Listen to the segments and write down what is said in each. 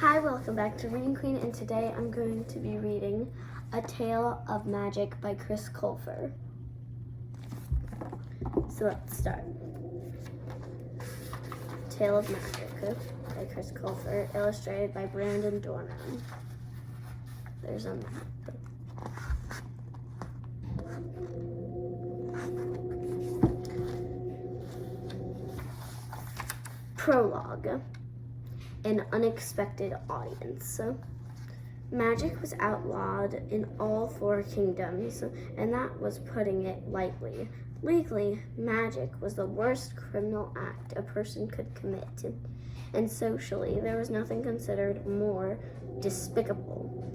Hi, welcome back to Reading Queen, and today I'm going to be reading A Tale of Magic by Chris Colfer. So let's start. Tale of Magic by Chris Colfer, illustrated by Brandon Dornan. There's a map. Prologue. An unexpected audience. Magic was outlawed in all 4 kingdoms, and that was putting it lightly. Legally, magic was the worst criminal act a person could commit, and socially, there was nothing considered more despicable.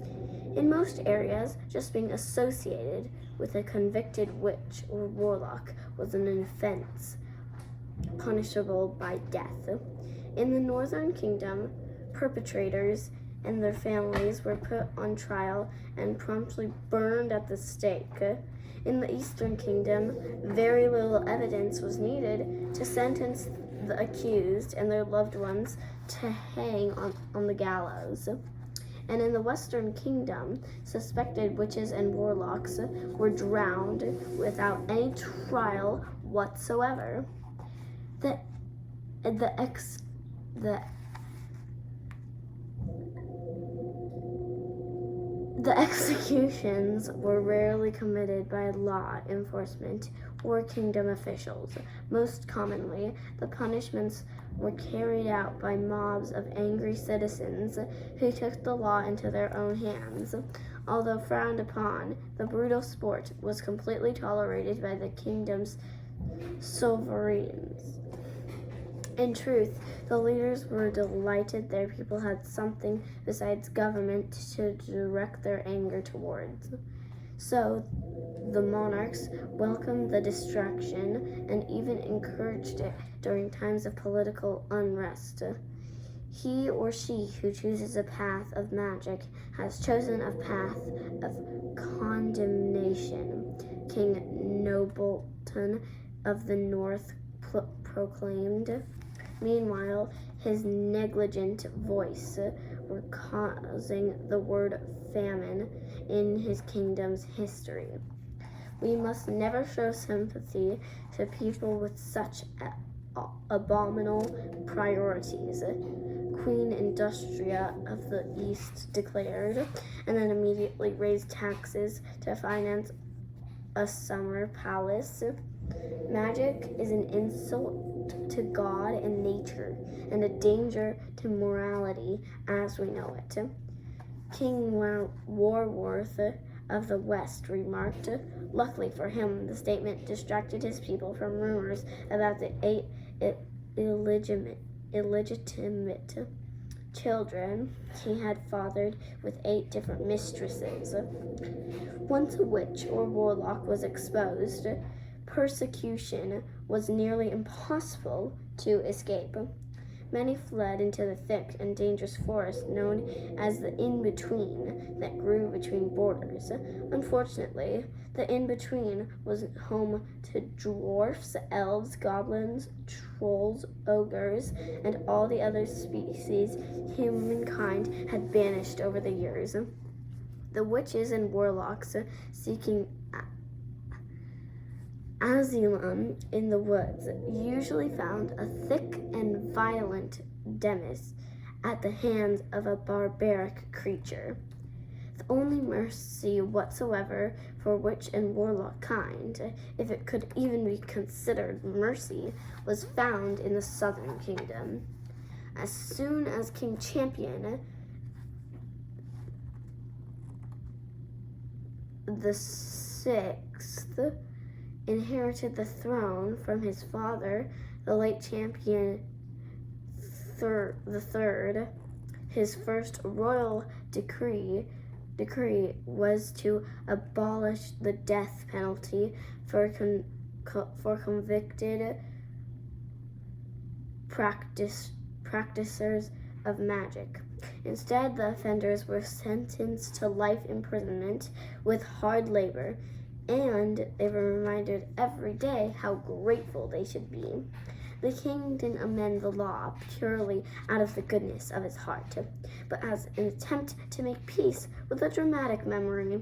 In most areas, just being associated with a convicted witch or warlock was an offense, punishable by death. In the Northern Kingdom, perpetrators and their families were put on trial and promptly burned at the stake. In the Eastern Kingdom, very little evidence was needed to sentence the accused and their loved ones to hang on the gallows. And in the Western Kingdom, suspected witches and warlocks were drowned without any trial whatsoever. The executions were rarely committed by law enforcement or kingdom officials. Most commonly, the punishments were carried out by mobs of angry citizens who took the law into their own hands. Although frowned upon, the brutal sport was completely tolerated by the kingdom's sovereigns. In truth, the leaders were delighted their people had something besides government to direct their anger towards. So the monarchs welcomed the distraction and even encouraged it during times of political unrest. He or she who chooses a path of magic has chosen a path of condemnation, King Nobleton of the North proclaimed. Meanwhile, his negligent voice were causing the word famine in his kingdom's history. We must never show sympathy to people with such abominable priorities, Queen Industria of the East declared, and then immediately raised taxes to finance a summer palace. Magic is an insult to God and nature, and a danger to morality as we know it. King Warworth of the West remarked, luckily for him, the statement distracted his people from rumors about the 8 illegitimate children he had fathered with 8 different mistresses. Once a witch or warlock was exposed, persecution was nearly impossible to escape. Many fled into the thick and dangerous forest known as the in-between that grew between borders. Unfortunately, the in-between was home to dwarfs, elves, goblins, trolls, ogres, and all the other species humankind had banished over the years. The witches and warlocks seeking asylum in the woods usually found a thick and violent demise at the hands of a barbaric creature. The only mercy whatsoever for witch and warlock kind, if it could even be considered mercy, was found in the Southern Kingdom. As soon as King Champion the Sixth inherited the throne from his father, the late Champion the Third, his first royal decree was to abolish the death penalty for convicted practicers of magic. Instead, the offenders were sentenced to life imprisonment with hard labor, and they were reminded every day how grateful they should be. The king didn't amend the law purely out of the goodness of his heart, but as an attempt to make peace with a dramatic memory.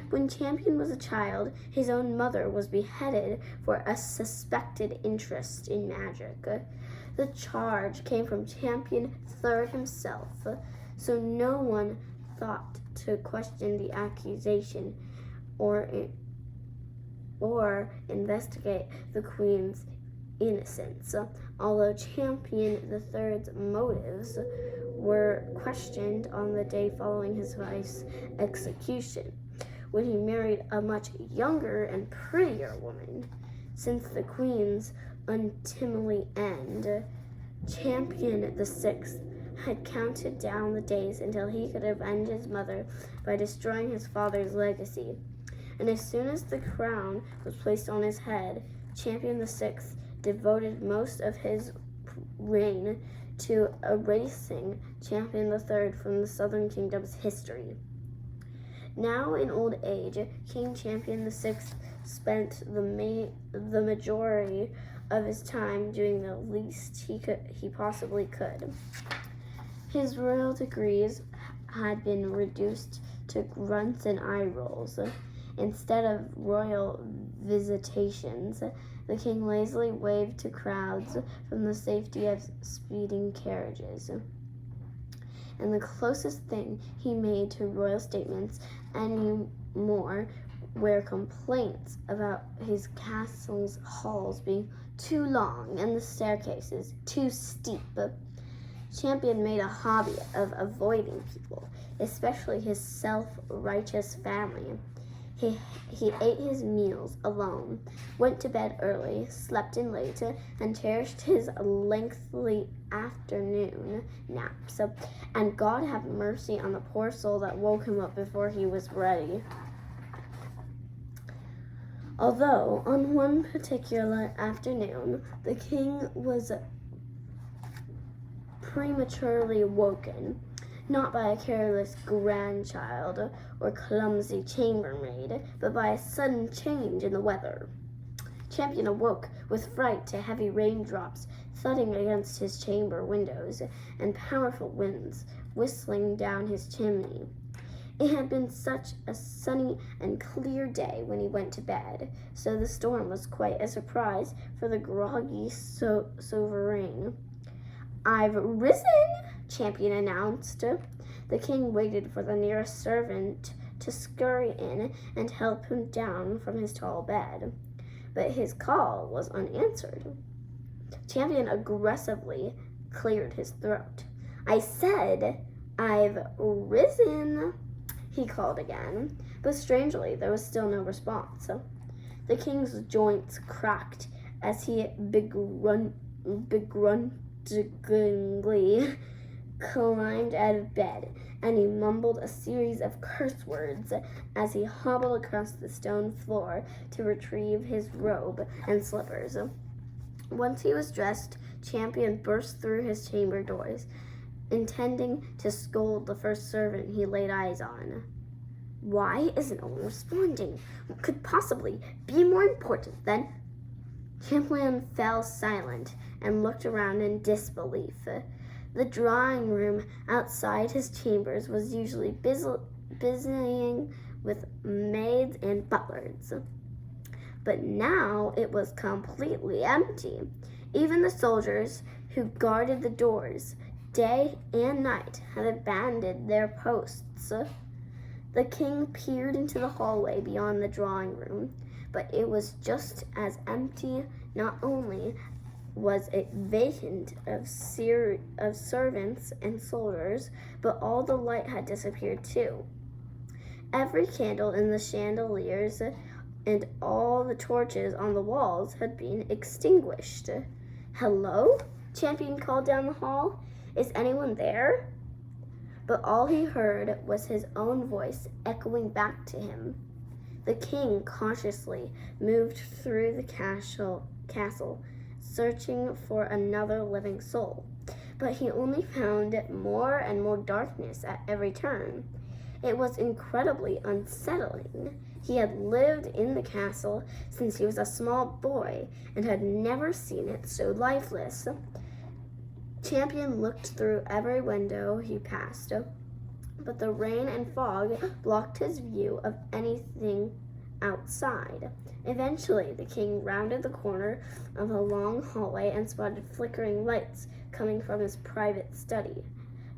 When Champion was a child, his own mother was beheaded for a suspected interest in magic. The charge came from Champion III himself, so no one thought to question the accusation or investigate the Queen's innocence, although Champion III's motives were questioned on the day following his wife's execution, when he married a much younger and prettier woman. Since the Queen's untimely end, Champion VI had counted down the days until he could avenge his mother by destroying his father's legacy. And as soon as the crown was placed on his head, Champion VI devoted most of his reign to erasing Champion III from the Southern Kingdom's history. Now in old age, King Champion VI spent the majority of his time doing the least he possibly could. His royal degrees had been reduced to grunts and eye rolls. Instead of royal visitations, the king lazily waved to crowds from the safety of speeding carriages. And the closest thing he made to royal statements anymore were complaints about his castle's halls being too long and the staircases too steep. Champion made a hobby of avoiding people, especially his self-righteous family. He ate his meals alone, went to bed early, slept in late, and cherished his lengthy afternoon naps. And God have mercy on the poor soul that woke him up before he was ready. Although, on one particular afternoon, the king was prematurely woken, not by a careless grandchild or clumsy chambermaid, but by a sudden change in the weather. Champion awoke with fright to heavy raindrops thudding against his chamber windows and powerful winds whistling down his chimney. It had been such a sunny and clear day when he went to bed, so the storm was quite a surprise for the groggy sovereign. "I've risen," Champion announced. The king waited for the nearest servant to scurry in and help him down from his tall bed, but his call was unanswered. Champion aggressively cleared his throat. "I said, I've risen," he called again, but strangely there was still no response. The king's joints cracked as he begrudgingly climbed out of bed, and he mumbled a series of curse words as he hobbled across the stone floor to retrieve his robe and slippers. Once he was dressed, Champion burst through his chamber doors, intending to scold the first servant he laid eyes on. "Why isn't no one responding? What could possibly be more important than—" Champion fell silent and looked around in disbelief. The drawing room outside his chambers was usually busying with maids and butlers, but now it was completely empty. Even the soldiers who guarded the doors day and night had abandoned their posts. The king peered into the hallway beyond the drawing room, but it was just as empty. Not only was it vacant of servants and soldiers, but all the light had disappeared too. Every candle in the chandeliers and all the torches on the walls had been extinguished. "Hello?" Champion called down the hall. "Is anyone there?" But all he heard was his own voice echoing back to him. The king cautiously moved through the castle, searching for another living soul, but he only found more and more darkness at every turn. It was incredibly unsettling. He had lived in the castle since he was a small boy and had never seen it so lifeless. Champion looked through every window he passed, but the rain and fog blocked his view of anything outside. Eventually, the king rounded the corner of a long hallway and spotted flickering lights coming from his private study.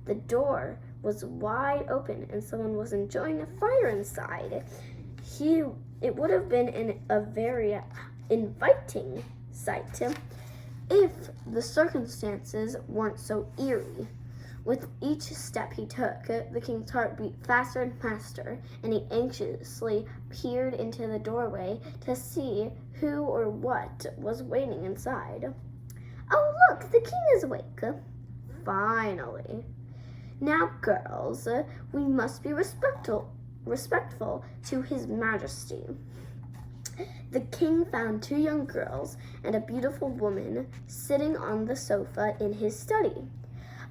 The door was wide open and someone was enjoying a fire inside. It would have been a very inviting sight if the circumstances weren't so eerie. With each step he took, the king's heart beat faster and faster, and he anxiously peered into the doorway to see who or what was waiting inside. Oh, look, the king is awake. Finally. Now, girls, we must be respectful to his majesty. The king found 2 young girls and a beautiful woman sitting on the sofa in his study.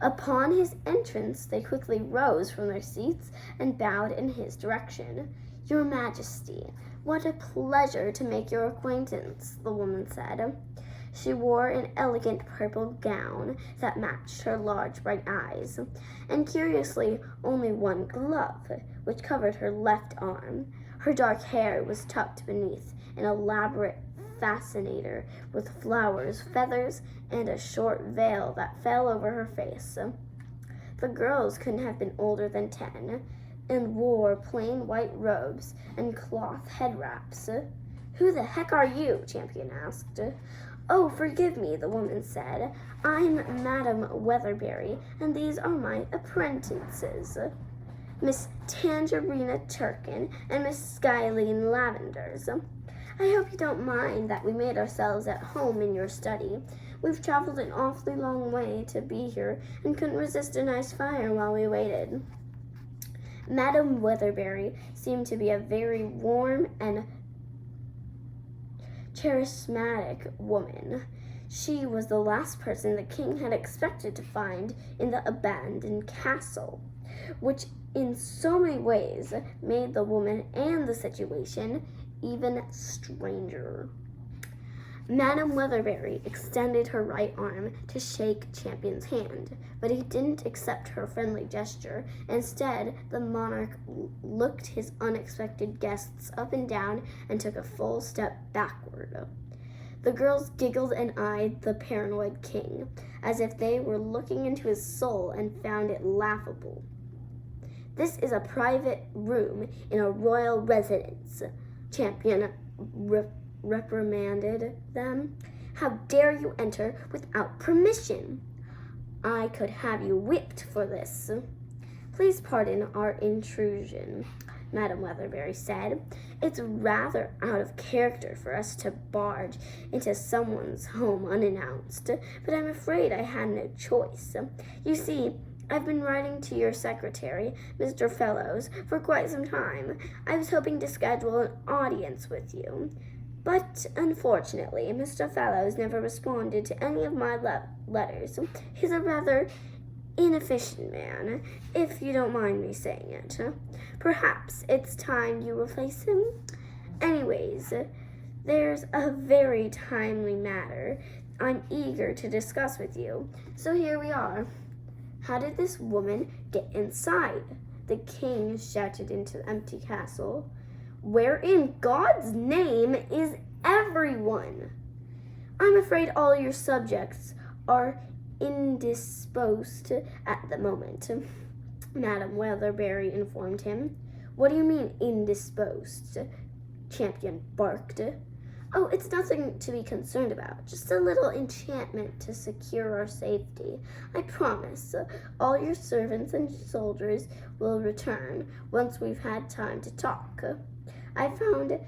Upon his entrance, they quickly rose from their seats and bowed in his direction. Your Majesty, what a pleasure to make your acquaintance, the woman said. She wore an elegant purple gown that matched her large bright eyes, and curiously only one glove, which covered her left arm. Her dark hair was tucked beneath an elaborate fascinator with flowers, feathers, and a short veil that fell over her face. The girls couldn't have been older than 10 and wore plain white robes and cloth head wraps. Who the heck are you? Champion asked. Oh, forgive me, the woman said. I'm Madam Weatherberry, and these are my apprentices, Miss Tangerina Turkin and Miss Skyline Lavenders. I hope you don't mind that we made ourselves at home in your study. We've traveled an awfully long way to be here and couldn't resist a nice fire while we waited. Madam Weatherberry seemed to be a very warm and charismatic woman. She was the last person the king had expected to find in the abandoned castle, which in so many ways made the woman and the situation even stranger. Madam Weatherberry extended her right arm to shake Champion's hand, but he didn't accept her friendly gesture. Instead, the monarch looked his unexpected guests up and down and took a full step backward. The girls giggled and eyed the paranoid king, as if they were looking into his soul and found it laughable. This is a private room in a royal residence, Champion reprimanded them. How dare you enter without permission? I could have you whipped for this. Please pardon our intrusion, Madam Weatherberry said. It's rather out of character for us to barge into someone's home unannounced, but I'm afraid I had no choice. You see, I've been writing to your secretary, Mr. Fellows, for quite some time. I was hoping to schedule an audience with you. But unfortunately, Mr. Fellows never responded to any of my letters. He's a rather inefficient man, if you don't mind me saying it. Perhaps it's time you replace him? Anyways, there's a very timely matter I'm eager to discuss with you. So here we are. How did this woman get inside? The king shouted into the empty castle. Where in God's name is everyone? I'm afraid all your subjects are indisposed at the moment, Madam Weatherberry informed him. What do you mean indisposed? Champion barked. Oh, it's nothing to be concerned about. Just a little enchantment to secure our safety. I promise. All your servants and soldiers will return once we've had time to talk. I found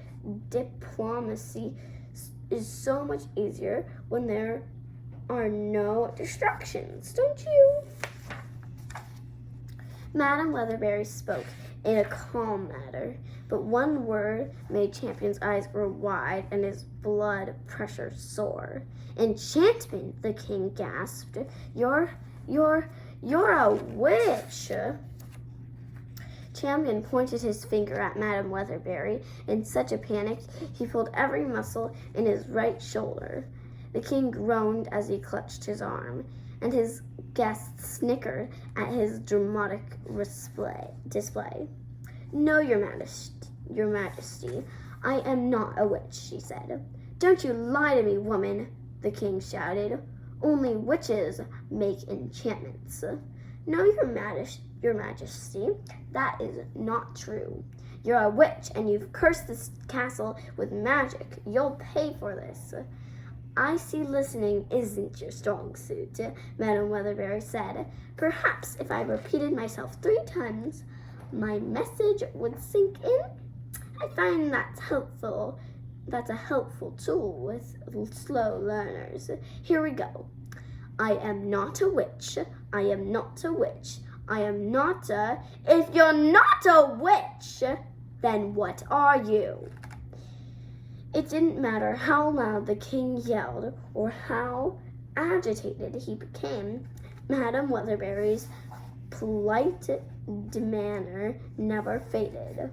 diplomacy is so much easier when there are no distractions, don't you? Madam Weatherberry spoke in a calm manner, but one word made Champion's eyes grow wide and his blood pressure soar. Enchantment, the king gasped. You're a witch. Champion pointed his finger at Madam Weatherberry in such a panic he pulled every muscle in his right shoulder. The king groaned as he clutched his arm, and his guests snickered at his dramatic display. "No, your majesty, I am not a witch," she said. "Don't you lie to me, woman," the king shouted. "Only witches make enchantments." "No, your majesty, that is not true. You're a witch, and you've cursed this castle with magic. You'll pay for this." "I see listening isn't your strong suit," Madam Weatherberry said. "Perhaps if I repeated myself 3 times, my message would sink in. I find that's helpful. That's a helpful tool with slow learners. Here we go. I am not a witch. I am not a witch. I am not a... If you're not a witch, then what are you?" It didn't matter how loud the king yelled or how agitated he became. Madam Weatherberry's polite demeanor never faded.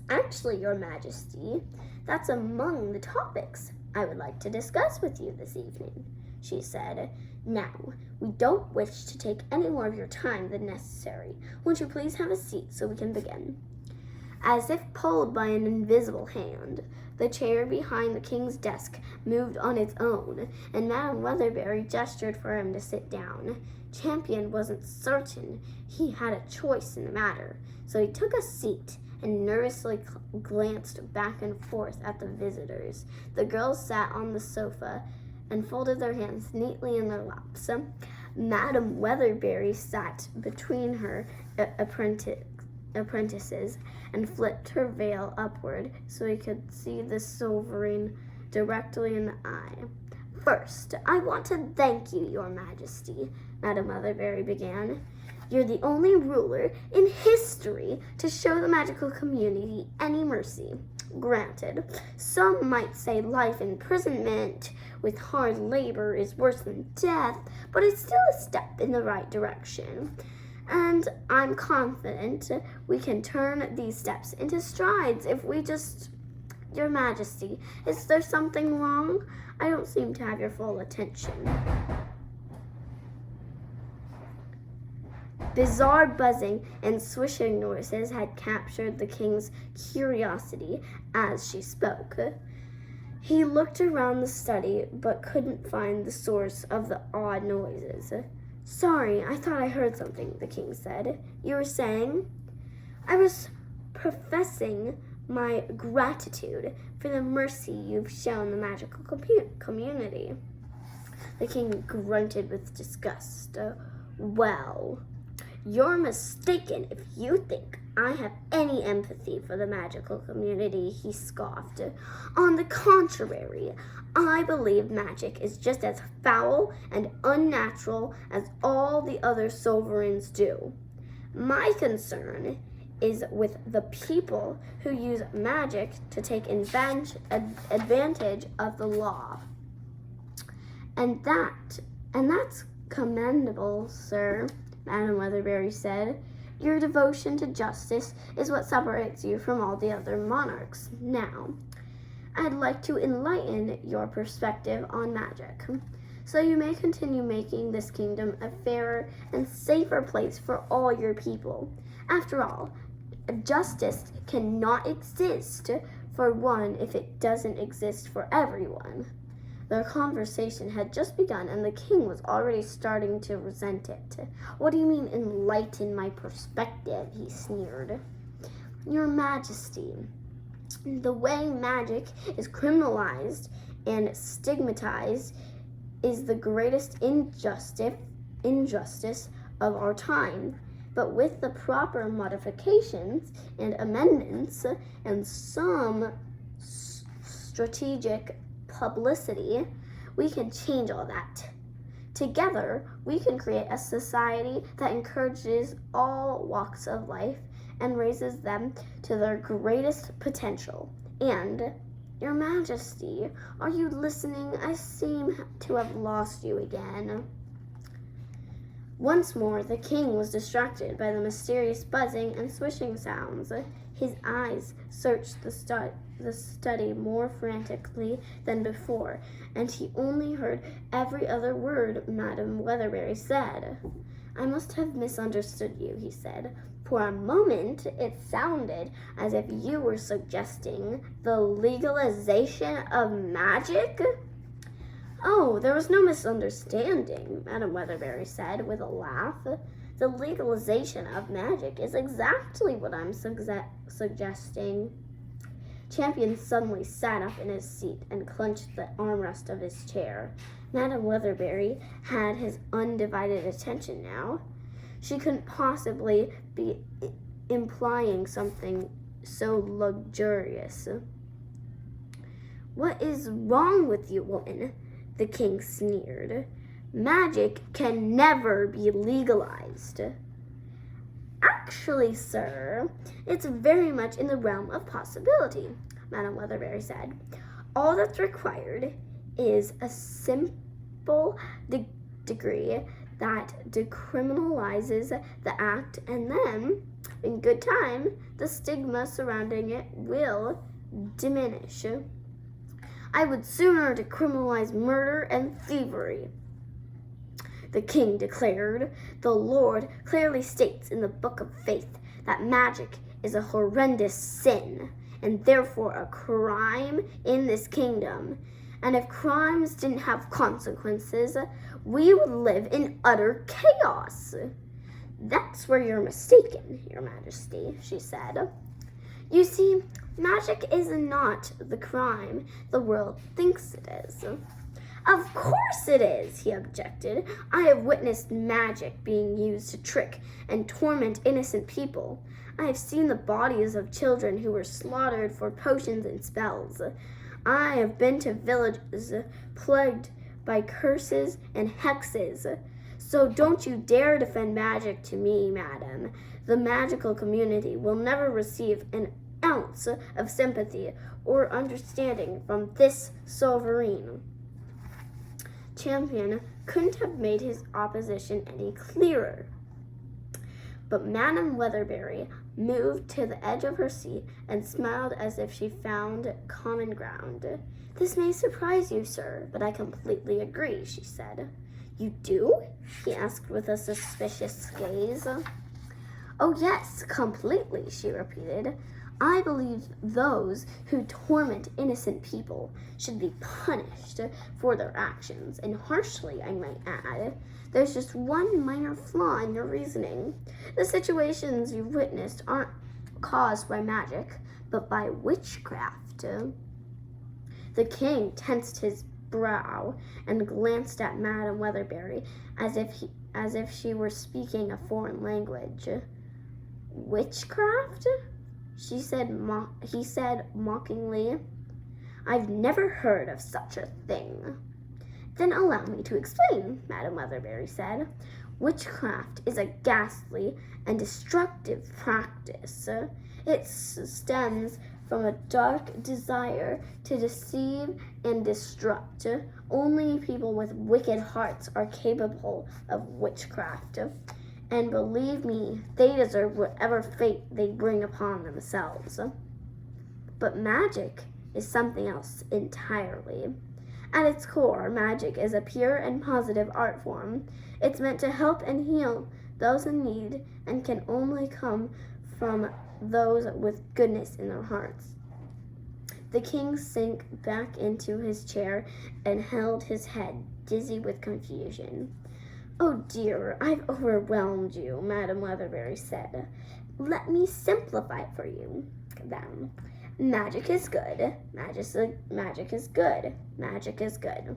"Actually, your majesty, that's among the topics I would like to discuss with you this evening," she said. "Now, we don't wish to take any more of your time than necessary. Won't you please have a seat so we can begin?" As if pulled by an invisible hand, the chair behind the king's desk moved on its own, and Madam Weatherberry gestured for him to sit down. Champion wasn't certain he had a choice in the matter, so he took a seat and nervously glanced back and forth at the visitors. The girls sat on the sofa and folded their hands neatly in their laps. Madam Weatherberry sat between her apprentices and flipped her veil upward so he could see the sovereign directly in the eye. "First, I want to thank you, your majesty," Madam Weatherberry began. "You're the only ruler in history to show the magical community any mercy. Granted, some might say life imprisonment with hard labor is worse than death, but it's still a step in the right direction. And I'm confident we can turn these steps into strides if we just... Your majesty, is there something wrong? I don't seem to have your full attention." Bizarre buzzing and swishing noises had captured the king's curiosity as she spoke. He looked around the study but couldn't find the source of the odd noises. "Sorry, I thought I heard something," the king said. "You were saying?" "I was professing my gratitude for the mercy you've shown the magical community." The king grunted with disgust. "Well, you're mistaken if you think I have any empathy for the magical community," he scoffed. "On the contrary, I believe magic is just as foul and unnatural as all the other sovereigns do. My concern is with the people who use magic to take advantage of the law. And that's commendable, sir," Madam Weatherberry said. "Your devotion to justice is what separates you from all the other monarchs. Now, I'd like to enlighten your perspective on magic, so you may continue making this kingdom a fairer and safer place for all your people. After all, justice cannot exist for one if it doesn't exist for everyone." Their conversation had just begun, and the king was already starting to resent it. "What do you mean, enlighten my perspective?" he sneered. "Your majesty, the way magic is criminalized and stigmatized is the greatest injustice of our time. But with the proper modifications and amendments and some strategic publicity, we can change all that. Together, we can create a society that encourages all walks of life and raises them to their greatest potential. And, your majesty, are you listening? I seem to have lost you again." Once more, the king was distracted by the mysterious buzzing and swishing sounds. His eyes searched the study more frantically than before, and he only heard every other word Madam Weatherberry said. "I must have misunderstood you," he said. "For a moment, it sounded as if you were suggesting the legalization of magic." "Oh, there was no misunderstanding," Madam Weatherberry said with a laugh. "The legalization of magic is exactly what I'm suggesting." Champion suddenly sat up in his seat and clenched the armrest of his chair. Madam Weatherberry had his undivided attention now. She couldn't possibly be implying something so luxurious. "What is wrong with you, woman?" the king sneered. "Magic can never be legalized." "Actually, sir, it's very much in the realm of possibility," Madam Weatherberry said. "All that's required is a simple decree that decriminalizes the act, and then, in good time, the stigma surrounding it will diminish. I would sooner decriminalize murder and thievery," the king declared. "The Lord clearly states in the Book of Faith that magic is a horrendous sin, and therefore a crime in this kingdom. And if crimes didn't have consequences, we would live in utter chaos." "That's where you're mistaken, Your Majesty," she said. "You see, magic is not the crime the world thinks it is." "Of course it is," he objected. "I have witnessed magic being used to trick and torment innocent people. I have seen the bodies of children who were slaughtered for potions and spells. I have been to villages plagued by curses and hexes. So don't you dare defend magic to me, madam. The magical community will never receive an ounce of sympathy or understanding from this sovereign." Champion couldn't have made his opposition any clearer. But Madam Weatherberry moved to the edge of her seat and smiled as if she found common ground. "This may surprise you, sir, but I completely agree," she said. "You do?" he asked with a suspicious gaze. "Oh, yes, completely," she repeated. "I believe those who torment innocent people should be punished for their actions, and harshly, I might add. There's just one minor flaw in your reasoning. The situations you've witnessed aren't caused by magic, but by witchcraft." The king tensed his brow and glanced at Madam Weatherberry as if she were speaking a foreign language. "Witchcraft?" he said mockingly. "I've never heard of such a thing." "Then allow me to explain," Madam Weatherberry said. "Witchcraft is a ghastly and destructive practice. It stems from a dark desire to deceive and destruct. Only people with wicked hearts are capable of witchcraft. And believe me, they deserve whatever fate they bring upon themselves. But magic is something else entirely. At its core, magic is a pure and positive art form. It's meant to help and heal those in need and can only come from those with goodness in their hearts." The king sank back into his chair and held his head, dizzy with confusion. "Oh dear, I've overwhelmed you," Madam Weatherberry said. "Let me simplify it for you, then. Magic is good. Magic is good. Magic is good.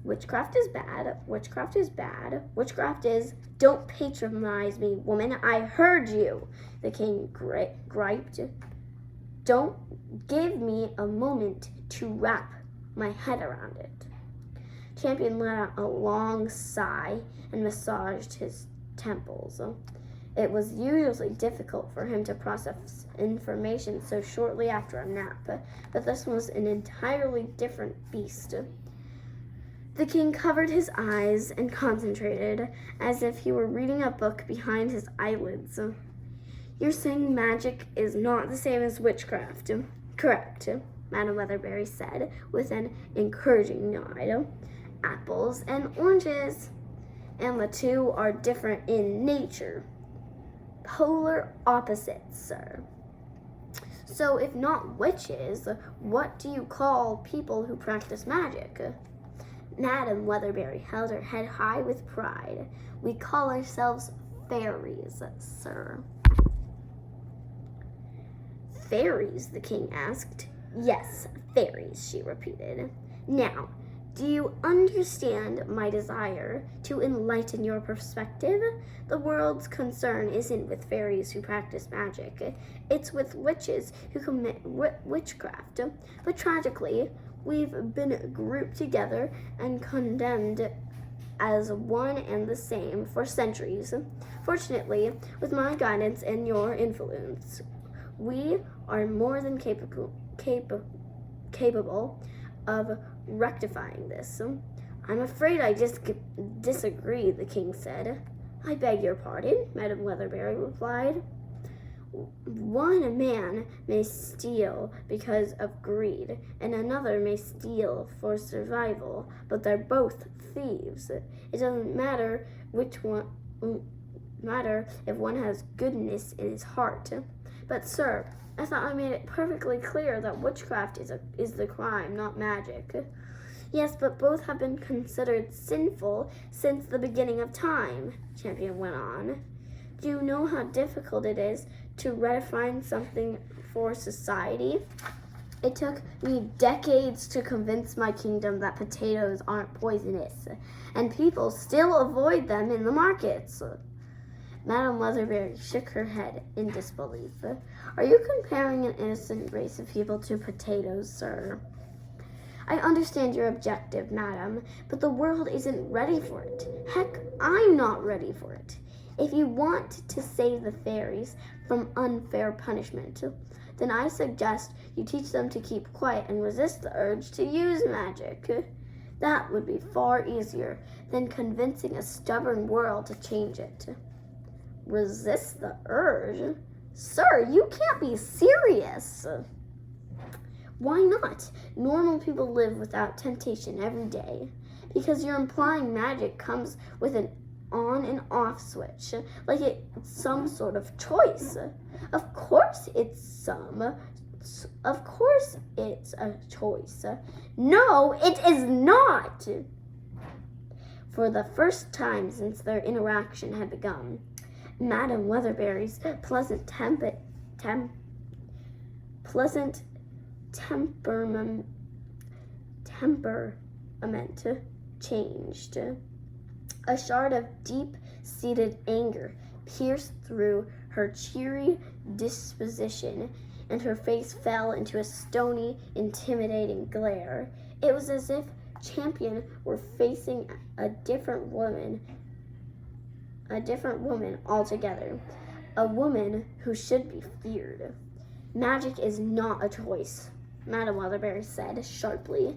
Witchcraft is bad. Witchcraft is bad. Witchcraft is..." "Don't patronize me, woman. I heard you," the king griped. "Don't give me a moment to wrap my head around it." Champion let out a long sigh and massaged his temples. It was usually difficult for him to process information so shortly after a nap, but this was an entirely different beast. The king covered his eyes and concentrated, as if he were reading a book behind his eyelids. You're saying magic is not the same as witchcraft? Correct, Madam Weatherberry said, with an encouraging nod. Apples and oranges, and the two are different in nature. Polar opposites, sir. So if not witches, what do you call people who practice magic? Madam Weatherberry held her head high with pride. We call ourselves fairies, sir. Fairies? The king asked. Yes, fairies, she repeated. Now, do you understand my desire to enlighten your perspective? The world's concern isn't with fairies who practice magic. It's with witches who commit witchcraft. But tragically, we've been grouped together and condemned as one and the same for centuries. Fortunately, with my guidance and your influence, we are more than capable of rectifying this. I'm afraid I disagree, the king said. I beg your pardon, Madam Weatherberry replied. One man may steal because of greed, and another may steal for survival, but they're both thieves. It doesn't matter if one has goodness in his heart. But, sir, I thought I made it perfectly clear that witchcraft is the crime, not magic. Yes, but both have been considered sinful since the beginning of time, Champion went on. Do you know how difficult it is to redefine something for society? It took me decades to convince my kingdom that potatoes aren't poisonous, and people still avoid them in the markets. Madam Weatherberry shook her head in disbelief. Are you comparing an innocent race of people to potatoes, sir? I understand your objective, madam, but the world isn't ready for it. Heck, I'm not ready for it. If you want to save the fairies from unfair punishment, then I suggest you teach them to keep quiet and resist the urge to use magic. That would be far easier than convincing a stubborn world to change it. Resist the urge? Sir, you can't be serious. Why not? Normal people live without temptation every day. Because you're implying magic comes with an on and off switch, like it's some sort of choice. Of course it's a choice. No, it is not. For the first time since their interaction had begun, Madam Weatherberry's pleasant temperament changed. A shard of deep-seated anger pierced through her cheery disposition, and her face fell into a stony, intimidating glare. It was as if Champion were facing a different woman altogether, a woman who should be feared. Magic is not a choice, Madam Weatherberry said sharply.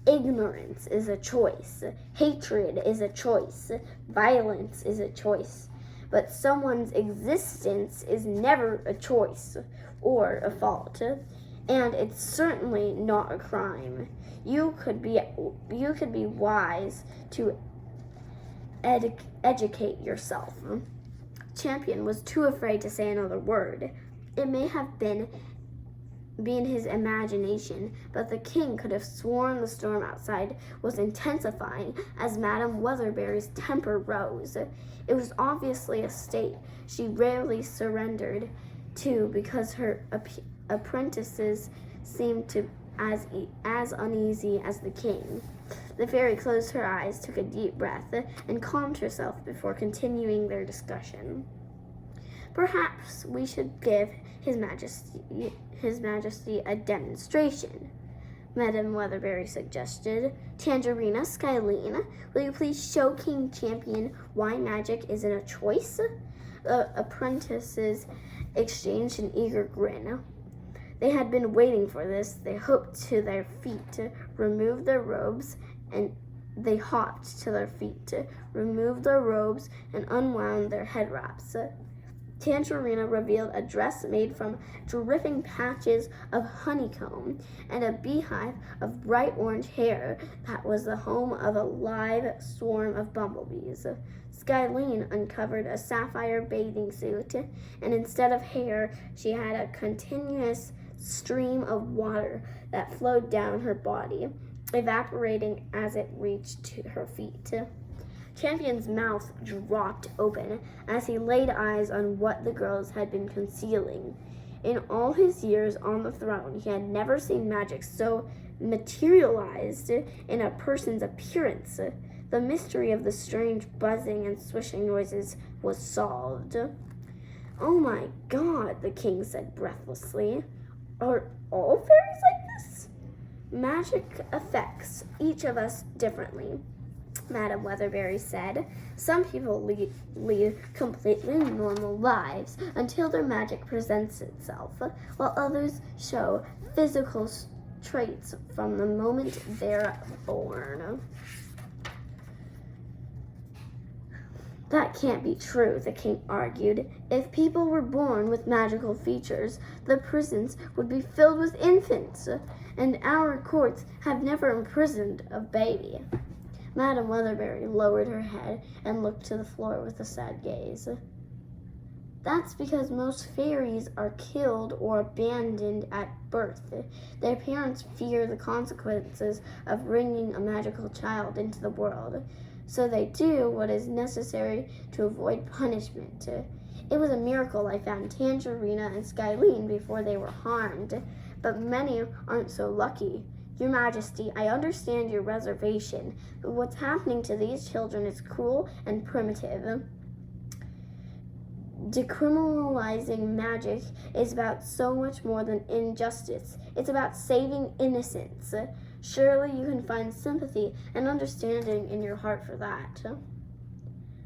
Ignorance is a choice. Hatred is a choice. Violence is a choice. But someone's existence is never a choice or a fault, and it's certainly not a crime. You could be wise to educate yourself. Champion was too afraid to say another word. It may have been his imagination, but the king could have sworn the storm outside was intensifying as Madam Weatherberry's temper rose. It was obviously a state she rarely surrendered to because her apprentices seemed to as uneasy as the king. The fairy closed her eyes, took a deep breath, and calmed herself before continuing their discussion. Perhaps we should give His Majesty a demonstration, Madam Weatherberry suggested. Tangerina, Skyline, will you please show King Champion why magic isn't a choice? The apprentices exchanged an eager grin. They had been waiting for this. They hopped to their feet, removed their robes, and They hopped to their feet, removed their robes, and unwound their head wraps. Tangerina revealed a dress made from dripping patches of honeycomb and a beehive of bright orange hair that was the home of a live swarm of bumblebees. Skylene uncovered a sapphire bathing suit, and instead of hair, she had a continuous stream of water that flowed down her body, evaporating as it reached to her feet. Champion's mouth dropped open as he laid eyes on what the girls had been concealing. In all his years on the throne, he had never seen magic so materialized in a person's appearance. The mystery of the strange buzzing and swishing noises was solved. "Oh my God," the king said breathlessly. "Are all fairies like this?" "Magic affects each of us differently," Madam Weatherberry said. "Some people lead completely normal lives until their magic presents itself, while others show physical traits from the moment they're born." "That can't be true," the king argued. "If people were born with magical features, the prisons would be filled with infants, and our courts have never imprisoned a baby." Madam Weatherberry lowered her head and looked to the floor with a sad gaze. "That's because most fairies are killed or abandoned at birth. Their parents fear the consequences of bringing a magical child into the world, so they do what is necessary to avoid punishment. It was a miracle I found Tangerina and Skylene before they were harmed, but many aren't so lucky. Your Majesty, I understand your reservation, but what's happening to these children is cruel and primitive. Decriminalizing magic is about so much more than injustice. It's about saving innocence. Surely you can find sympathy and understanding in your heart for that."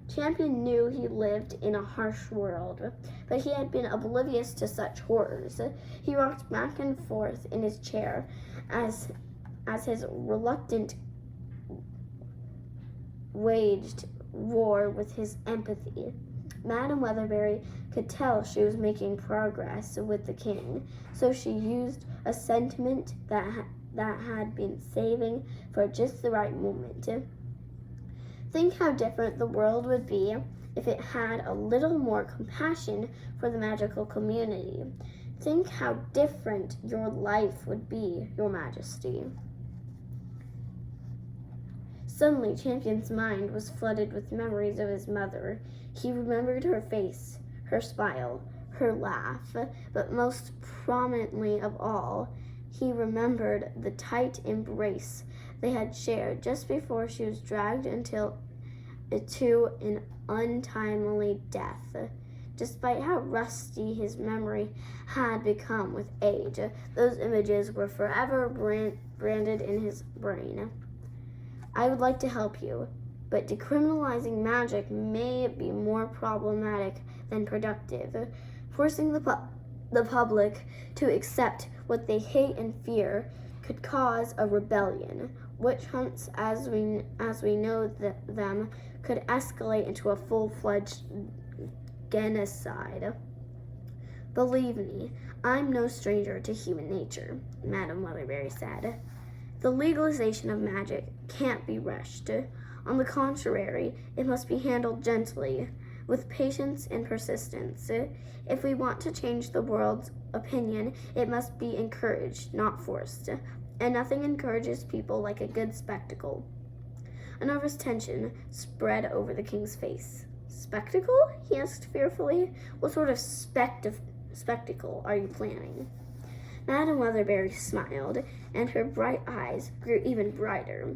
Champion knew he lived in a harsh world, but he had been oblivious to such horrors. He rocked back and forth in his chair as his reluctant waged war with his empathy. Madam Weatherberry could tell she was making progress with the king, so she used a sentiment that had been saving for just the right moment. "Think how different the world would be if it had a little more compassion for the magical community. Think how different your life would be, Your Majesty." Suddenly, Champion's mind was flooded with memories of his mother. He remembered her face, her smile, her laugh, but most prominently of all, he remembered the tight embrace they had shared just before she was dragged to an untimely death. Despite how rusty his memory had become with age, those images were forever branded in his brain. "I would like to help you, but decriminalizing magic may be more problematic than productive. Forcing the public to accept what they hate and fear could cause a rebellion. Witch hunts, as we know them, could escalate into a full-fledged genocide. Believe me, I'm no stranger to human nature," Madam Weatherberry said. "The legalization of magic can't be rushed. On the contrary, it must be handled gently, with patience and persistence. If we want to change the world's opinion, it must be encouraged, not forced. And nothing encourages people like a good spectacle." A nervous tension spread over the king's face. "Spectacle?" he asked fearfully. "What sort of spectacle are you planning?" Madam Weatherberry smiled, and her bright eyes grew even brighter.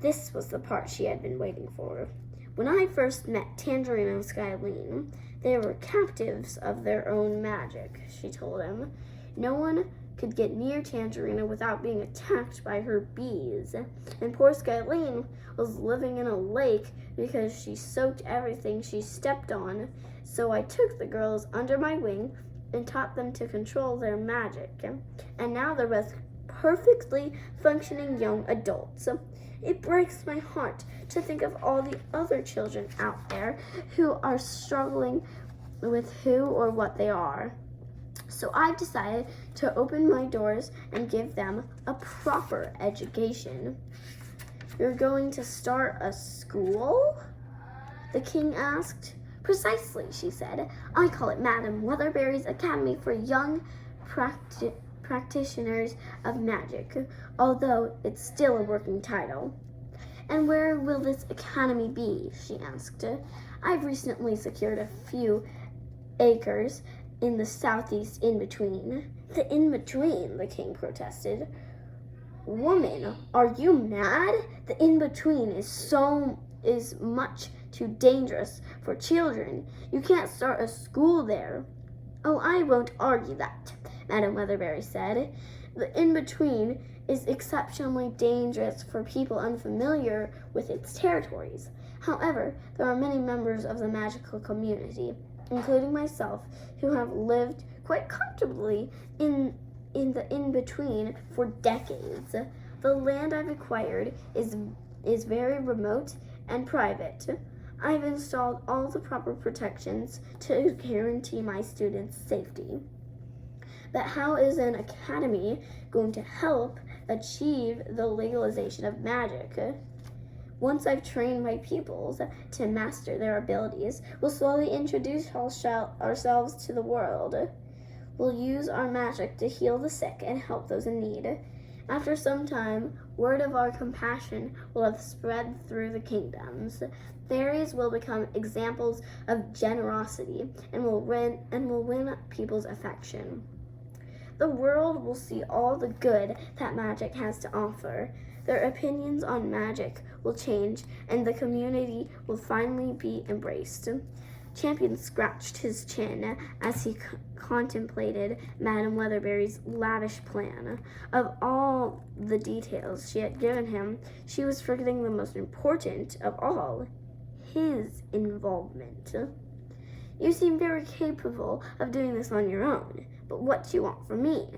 This was the part she had been waiting for. "When I first met Tangerina and Skylene, they were captives of their own magic," she told him. "No one could get near Tangerina without being attacked by her bees, and poor Skylene was living in a lake because she soaked everything she stepped on. So I took the girls under my wing and taught them to control their magic, and now they're both perfectly functioning young adults. It breaks my heart to think of all the other children out there who are struggling with who or what they are. So I've decided to open my doors and give them a proper education. You're going to start a school? The king asked. Precisely, she said. I call it Madame Weatherberry's Academy for Young Practitioners of Magic, although it's still a working title. And where will this academy be? She asked. I've recently secured a few acres in the southeast in-between. The in-between, the king protested. Woman, are you mad? The in-between is much too dangerous for children. You can't start a school there. Oh, I won't argue that, Madame Weatherberry said. The in-between is exceptionally dangerous for people unfamiliar with its territories. However, there are many members of the magical community, including myself, who have lived quite comfortably in the in-between for decades. The land I've acquired is very remote and private. I've installed all the proper protections to guarantee my students' safety. But how is an academy going to help achieve the legalization of magic? Once I've trained my pupils to master their abilities, we'll slowly introduce ourselves to the world. We'll use our magic to heal the sick and help those in need. After some time, word of our compassion will have spread through the kingdoms. Fairies will become examples of generosity and will win people's affection. The world will see all the good that magic has to offer. Their opinions on magic will change, and the community will finally be embraced. Champion scratched his chin as he contemplated Madame Weatherberry's lavish plan. Of all the details she had given him, she was forgetting the most important of all, his involvement. You seem very capable of doing this on your own, but what do you want from me?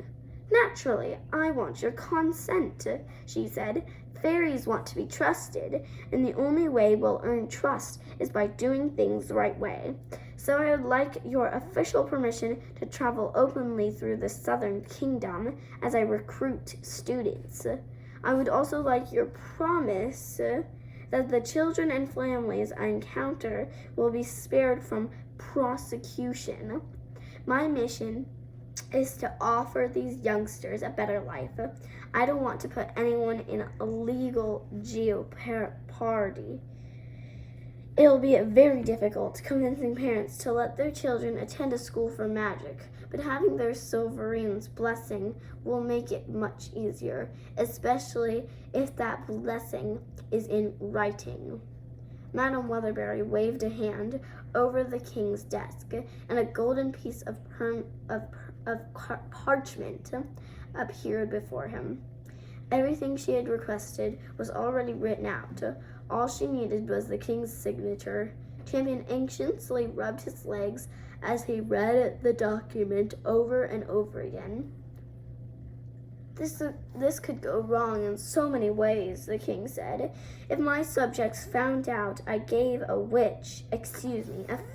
Naturally, I want your consent, she said. Fairies want to be trusted, and the only way we'll earn trust is by doing things the right way. So I would like your official permission to travel openly through the southern kingdom as I recruit students. I would also like your promise that the children and families I encounter will be spared from prosecution. My mission is to offer these youngsters a better life. I don't want to put anyone in a legal jeopardy. It'll be very difficult convincing parents to let their children attend a school for magic, but having their sovereign's blessing will make it much easier, especially if that blessing is in writing. Madame Weatherberry waved a hand over the king's desk, and a golden piece of parchment appeared before him. Everything she had requested was already written out. All she needed was the king's signature. Champion anxiously rubbed his legs as he read the document over and over again. This could go wrong in so many ways, the king said. If my subjects found out I gave a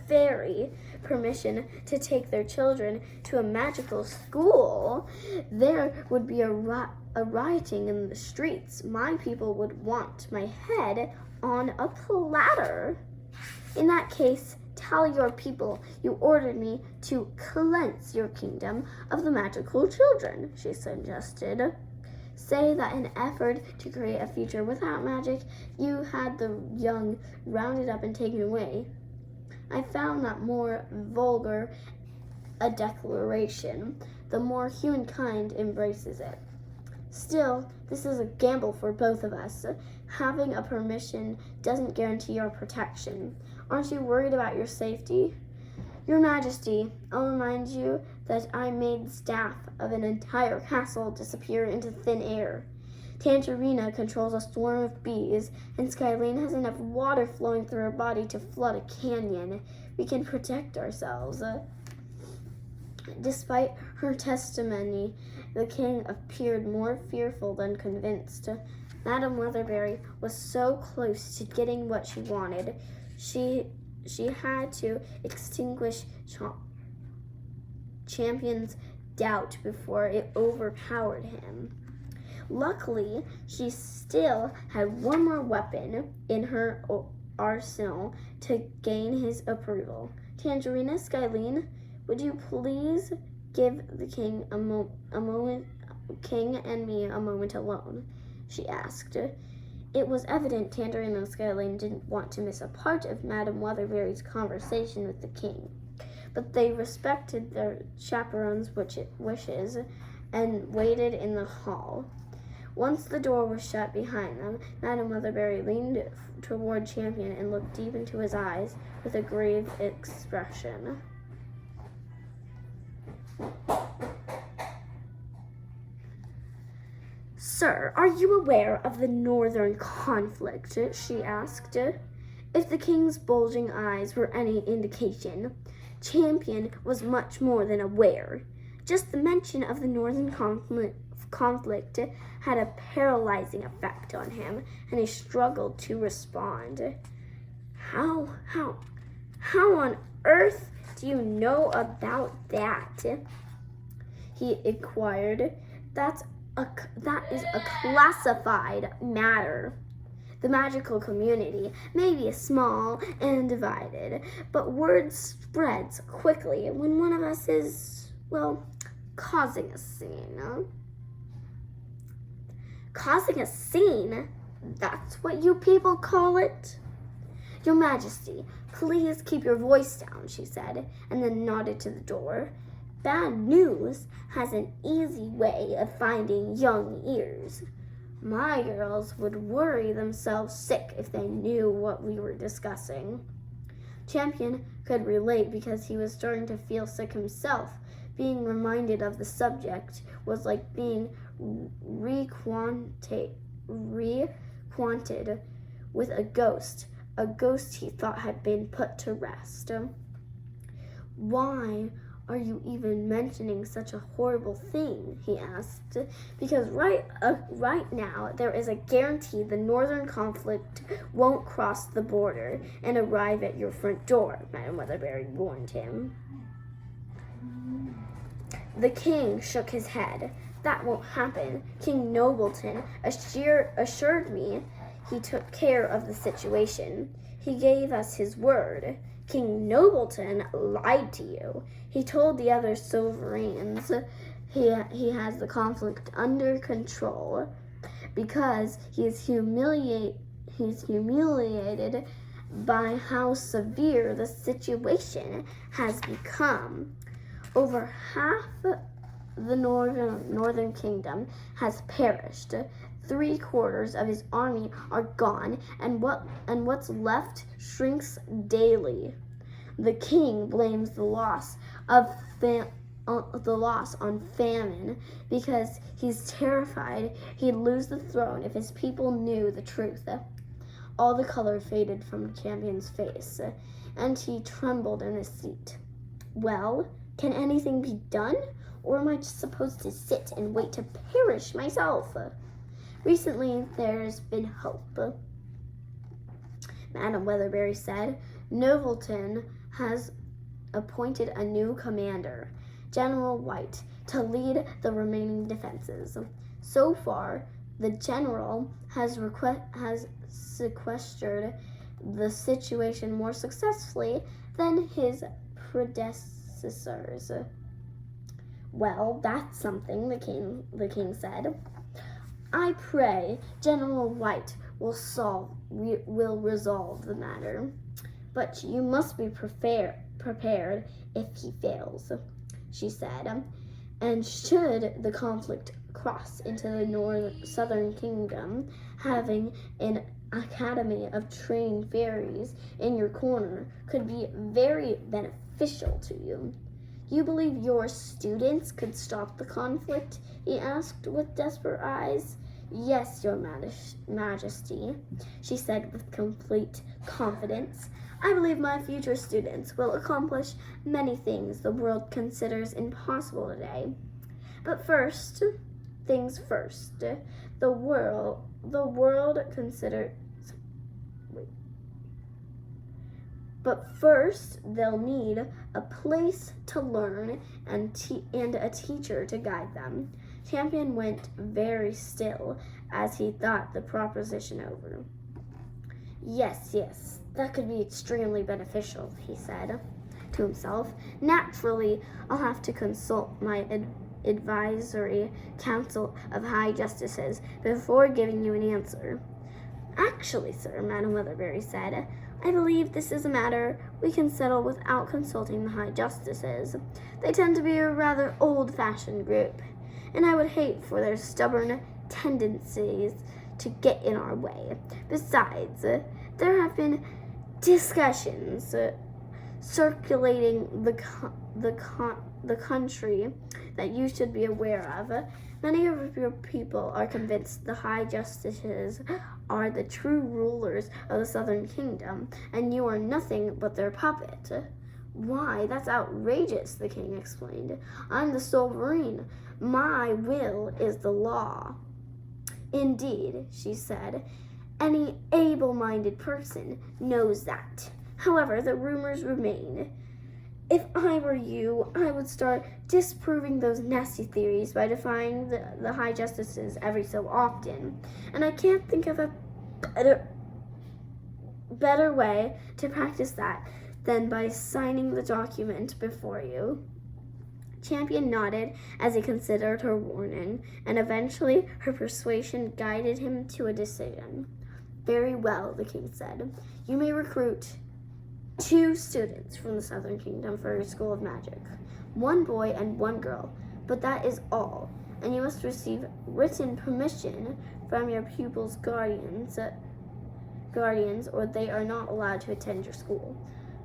fairy, permission to take their children to a magical school, there would be a rioting in the streets. My people would want my head on a platter. In that case, tell your people you ordered me to cleanse your kingdom of the magical children, she suggested. Say that in an effort to create a future without magic, you had the young rounded up and taken away. I found that more vulgar a declaration, the more humankind embraces it. Still, this is a gamble for both of us. Having a permission doesn't guarantee your protection. Aren't you worried about your safety? Your Majesty, I'll remind you that I made the staff of an entire castle disappear into thin air. Tangerina controls a swarm of bees, and Skylene has enough water flowing through her body to flood a canyon. We can protect ourselves. Despite her testimony, the king appeared more fearful than convinced. Madame Weatherberry was so close to getting what she wanted. She had to extinguish Champion's doubt before it overpowered him. Luckily, she still had one more weapon in her arsenal to gain his approval. Tangerina Skyline, would you please give the king king and me a moment alone? She asked. It was evident Tangerina Skyline didn't want to miss a part of Madame Weatherberry's conversation with the king, but they respected their chaperone's wishes and waited in the hall. Once the door was shut behind them, Madame Weatherberry leaned toward Champion and looked deep into his eyes with a grave expression. Sir, are you aware of the northern conflict? She asked. If the king's bulging eyes were any indication, Champion was much more than aware. Just the mention of the northern conflict had a paralyzing effect on him, and he struggled to respond. How on earth do you know about that? He inquired. That is a classified matter. The magical community may be small and divided, but word spreads quickly when one of us is, causing a scene. Causing a scene? That's what you people call it? Your Majesty, please keep your voice down, she said, and then nodded to the door. Bad news has an easy way of finding young ears. My girls would worry themselves sick if they knew what we were discussing. Champion could relate because he was starting to feel sick himself. Being reminded of the subject was like being reacquainted with a ghost he thought had been put to rest. Why are you even mentioning such a horrible thing? He asked. Because right now there is a guarantee the northern conflict won't cross the border and arrive at your front door, Madame Weatherberry warned him. The king shook his head. That won't happen. King Nobleton assured me he took care of the situation. He gave us his word. King Nobleton lied to you. He told the other sovereigns he has the conflict under control because he's humiliated by how severe the situation has become. Over half the northern kingdom has perished. 3/4 of his army are gone, and what's left shrinks daily. The king blames the loss on famine because he's terrified he'd lose the throne if his people knew the truth. All the color faded from Champion's face, and he trembled in his seat. Well, can anything be done, or am I just supposed to sit and wait to perish myself? Recently, there's been hope, Madame Weatherberry said. Nobleton has appointed a new commander, General White, to lead the remaining defenses. So far, the general has sequestered the situation more successfully than his predecessors. Well, that's something, the king said. I pray General White will resolve the matter, but you must be prepared if he fails, she said. And should the conflict cross into the southern kingdom, having an academy of trained fairies in your corner could be very beneficial to you. You believe your students could stop the conflict? He asked with desperate eyes. Yes, Your Majesty, she said with complete confidence. I believe my future students will accomplish many things the world considers impossible today. But first, things first. The world considers. But first, they'll need a place to learn and a teacher to guide them. Champion went very still as he thought the proposition over. Yes, that could be extremely beneficial, he said to himself. Naturally, I'll have to consult my advisory council of high justices before giving you an answer. Actually, sir, Madam Weatherbury said, I believe this is a matter we can settle without consulting the high justices. They tend to be a rather old-fashioned group, and I would hate for their stubborn tendencies to get in our way. Besides, there have been discussions circulating the country that you should be aware of. Many of your people are convinced the high justices are the true rulers of the southern kingdom, and you are nothing but their puppet. Why, that's outrageous, the king explained. I'm the sovereign. My will is the law. Indeed, she said. Any able-minded person knows that. However, the rumors remain. If I were you, I would start disproving those nasty theories by defying the high justices every so often. And I can't think of a better way to practice that than by signing the document before you. Champion nodded as he considered her warning, and eventually her persuasion guided him to a decision. Very well, the king said. You may recruit 2 students from the Southern Kingdom for your School of Magic, 1 boy and 1 girl, but that is all, and you must receive written permission from your pupils' guardians, or they are not allowed to attend your school.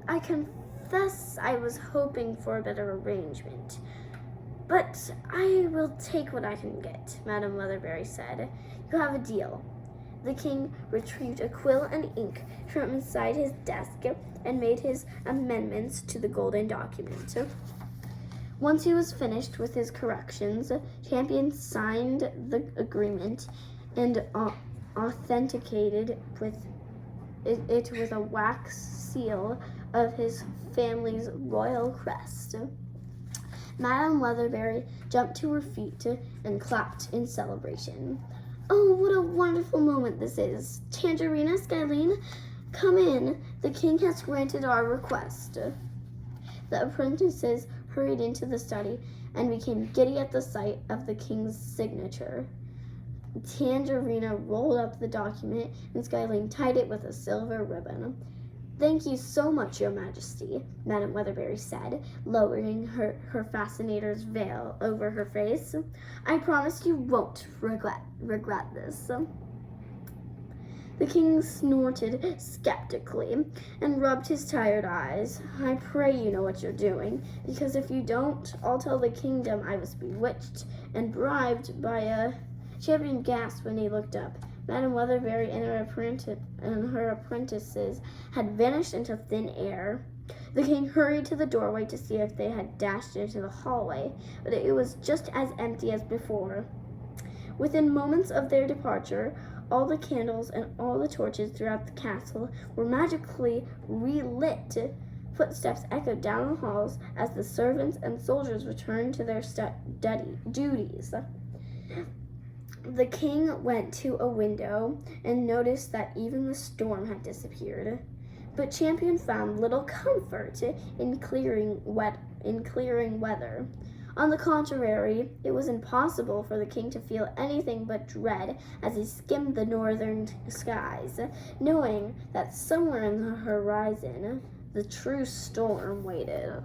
I confess I was hoping for a better arrangement, but I will take what I can get, Madam Weatherbury said. You have a deal. The king retrieved a quill and ink from inside his desk and made his amendments to the golden document. Once he was finished with his corrections, Champion signed the agreement and authenticated it with a wax seal of his family's royal crest. Madam Weatherbury jumped to her feet and clapped in celebration. Oh, what a wonderful moment this is. Tangerina, Skyline, come in. The king has granted our request. The apprentices hurried into the study and became giddy at the sight of the king's signature. Tangerina rolled up the document and Skyline tied it with a silver ribbon. Thank you so much, Your Majesty, Madam Weatherbury said, lowering her fascinator's veil over her face. I promise you won't regret this. The king snorted skeptically and rubbed his tired eyes. I pray you know what you're doing, because if you don't, I'll tell the kingdom I was bewitched and bribed by a... Champion gasped when he looked up. Madam Weatherbury and her apprentices had vanished into thin air. The king hurried to the doorway to see if they had dashed into the hallway, but it was just as empty as before. Within moments of their departure, all the candles and all the torches throughout the castle were magically relit. Footsteps echoed down the halls as the servants and soldiers returned to their duties. The king went to a window and noticed that even the storm had disappeared. But Champion found little comfort in clearing weather. On the contrary, it was impossible for the king to feel anything but dread as he skimmed the northern skies, knowing that somewhere in the horizon, the true storm waited.